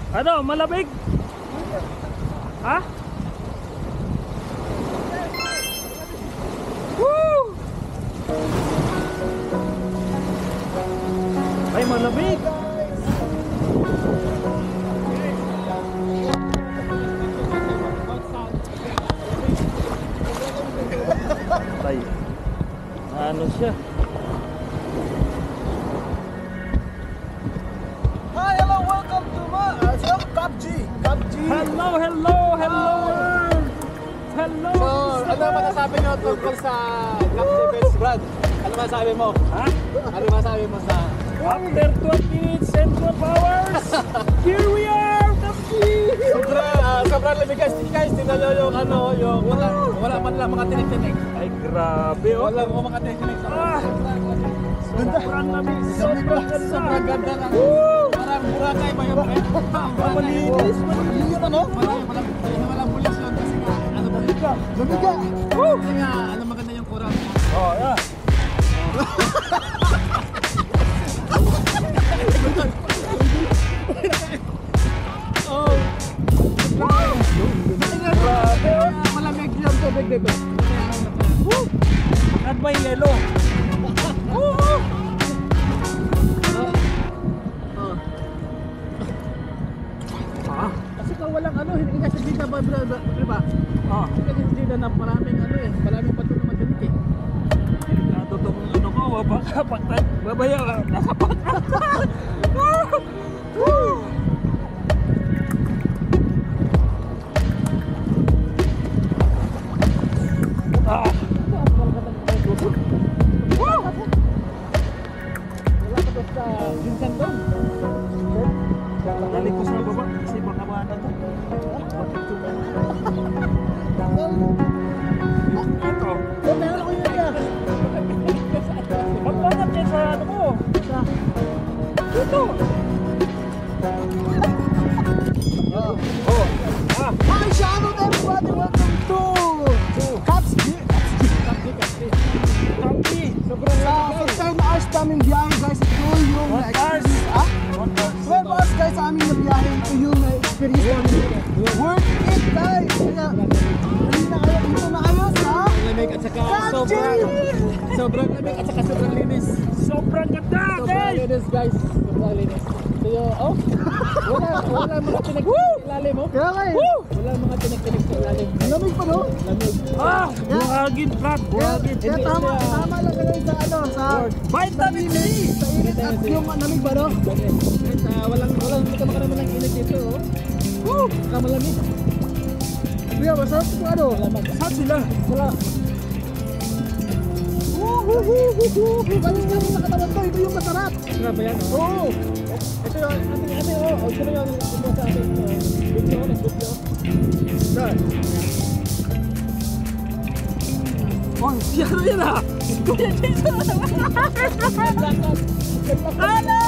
Ano, malamig? Ha? Woo! Ay, malamig. Ay, ano siya? Hi, hello, welcome to my PUBG. Hello, hello, hello world! Hello! So, ano masasabi nyo tungkol sa Captain Benz, Brad? Ano masasabi mo? Ha? Ano masasabi mo sa... After 20 minutes and 12 hours, here we are! Sobrang lamig guys, tingnan nyo yung ano, yung wala man lang mga tinik-tinik. Ay, grabe oh! Wala mga tinik-tinik. Sobrang lamig, sobrang ganda lang. Parang Boracay ba yun? Malinis, Malinis ano? Walang bulis yun kasi nga, ano ba yun? Lumiga! Kasi nga, ano maganda yung kurang. Oh, yeah. Oh! Grabe! Malamig yung tubig dito. At may yelo. Kasi kung walang ano, hindi ka sa Gina ba, diba? Hindi ka sa Gina na maraming ano eh, maraming pato na madalit eh. Natutong ano ko, baka pagtag, babaya ka, nasa pagtag. Wala ka ba sa Vincent doon? Dali ko sa baba, kasi baka maana to. Ito. Meron ako yun yan. Magbangat yan sa ano ko. Ito. Hi, shout out everybody, welcome to Caps G. Kampi. Sobrang laki. 10 hours kaming biyahe guys, ito yung 1 hours. 12 hours guys sa aming nabiyahe, ito yung experience namin. Worth it guys! Kaya, hindi na kayo dito na ayos ha? Lamig at saka sobrang lamig at saka sobrang linis. Sobrang ganda, Sobrang guys. linis guys, sobrang linis. So yun, oh, wala mga tinag-tinag sa ilalim mo. Kaya nga eh. Wala mga tinag-tinag sa ilalim. Lamig pa no? Lamig. Buhagin, Brad. Buhagin. Kaya tama lang kayo sa ano, sa Vitamin C. sa init at yung lamig ba no? Guys, walang kita makaraman ng init dito oh. Saka malamig. Kuya, masarap ito ano? Saan sila? Wala. Balis ka mo sa katawan ko, ito yung masarap. Masarap ba yan? Oo. Ito yung ate, oh. Ito na yung gumawa sa atin. Video, nag-video. Saan? Oh, si ano yan ah? Kuya Jason! Hello!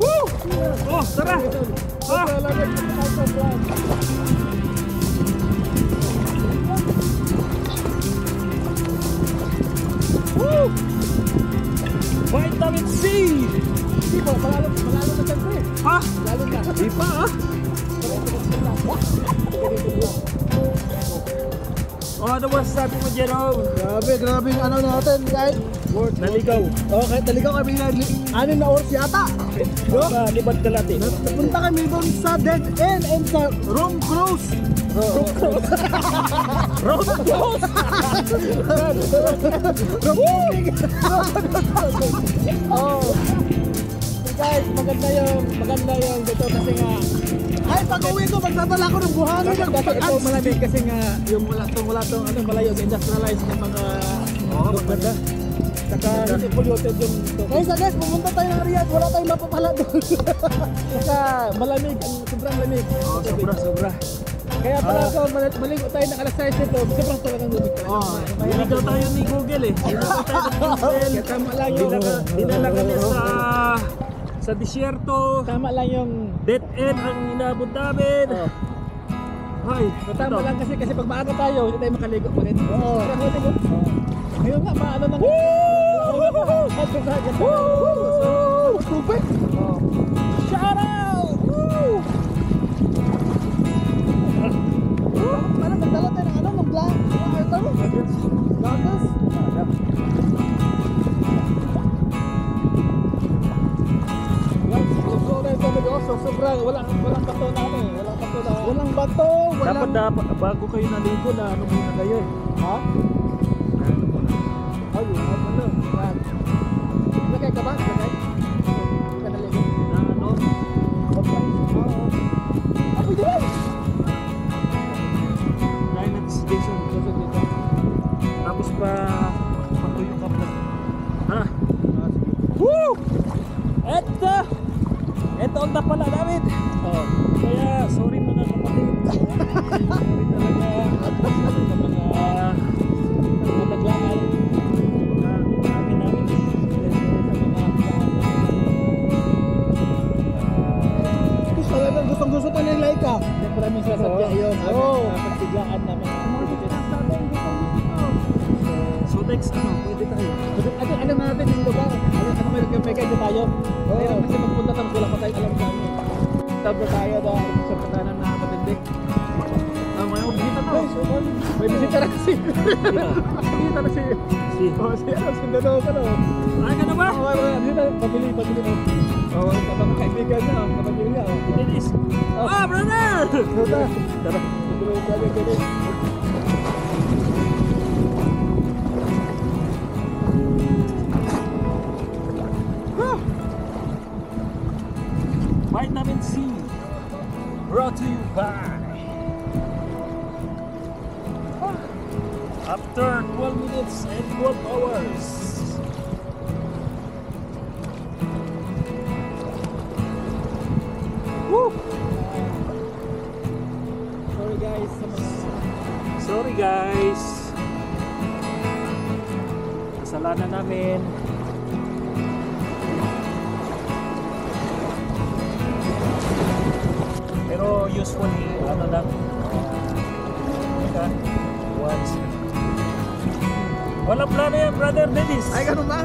Woo! Oh, tara! Woo! Vitamin C! Hindi po, malalo na siyempre. Ha? Lalo na. Di pa ah? Oh, ano ba sabi mo dyan oh? Grabe yung ano natin guys. Naligaw. Oh, kahit naligaw kami na 6 na oras yata. No? Sa Libad Kalate. Napunta kami doon sa Dead End and sa Room Cruise. Road close! Oh. So guys, maganda yung dito kasi nga ay pag-uwi ko magdadala ko ng buhangin ng ito malamig kasi nga yung wala tong ano malayo industrialized ng mga maganda. Saka hindi polluted yung ito. Guys, pumunta tayo ng Riyadh, wala tayong mapapala doon. Saka malamig, sobrang lamig. Oh, sobra. Kaya pala ko maligo tayo ng alas 6 dito, sobrang talagang lamig. Niligaw tayo ni Google eh. Niligaw tayo ni Google. Tama lang yung Dinala kami sa disyerto. tama lang yung Dead end ang inabot namin. Ay, tama lang kasi pag maaga tayo, hindi tayo makaligo pa rin. Oo. Ngayon nga, maano na. Hanggang sa ganda. Woo! Tubig. Shout out! Parang nagdala tayo ng ano, ng black. Goggles. Sobrang walang bato na ano eh. Walang bato, Dapat bago kayo naligo na ano muna kayo eh. Ha? Ano muna? Ayun, ano? Yan. Lagay ka ba? Lagay? Hindi ka naligo. Na ano? Okay. Oo. Ako din! Dahil natin si Jason. Tapos patuyo ka pa. Ha? Woo! Ito ang napala namin. Oo. Kaya sorry mga kapatid. Sorry talaga sa mga Naglaman. namin. Talagang gustong-gusto pa ng Laika. Siyempre may sasadya yun. Oo. Pagbiglaan namin. So next pwede tayo. Ano natin yung lugar? Ano may nagkapeka dito tayo? Mayroon kasi magpunta tapos wala pa tayo alam sa ano. Tapos tayo dahil sa putanan na matindik. May bisita na. May bisita na kasi. Bisita na si... Si Dodo ka no? Ay ka na ba? Dito, pabili mo. Oo, kapag kaibigan na, kapamilya. Dennis. Brother! Dodo. Tara. Dito. Vitamin C brought to you by after 12 minutes and 12 hours. Woo! Sorry guys. Kasalanan namin. Pero usually, ano lang, once. Walang plano yan, brother Dennis. Ay, ganun ba?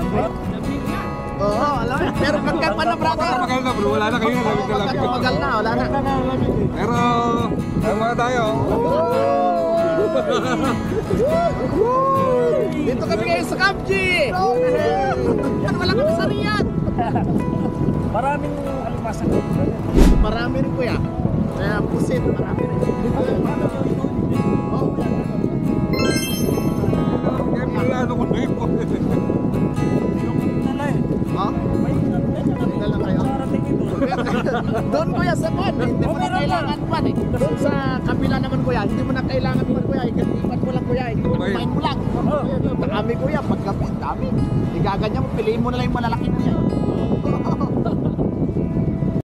Oo, alam mo. Pero pagkat pa na, brother. Magal na bro, wala na kayo, lamig na lamig. Magal na, wala na. Pero, ang mga tayo. Dito kami ngayon sa Kamji! Yan, wala kami sa Riyadh! Maraming alimasan. Marami rin kuya. Kaya pusit, marami rin. Oh, Kaya pala, ano ko na yun. ha? Tingnan lang kayo. Doon kuya sa kwan, hindi mo na kailangan kwan eh. Doon sa kabila naman kuya, hindi mo na kailangan kwan kuya. Ikat mo lang kuya, kumain mo lang. Dami kuya, paggabi, dami. Igaganyan mo, piliin mo na lang yung malalaki kuya.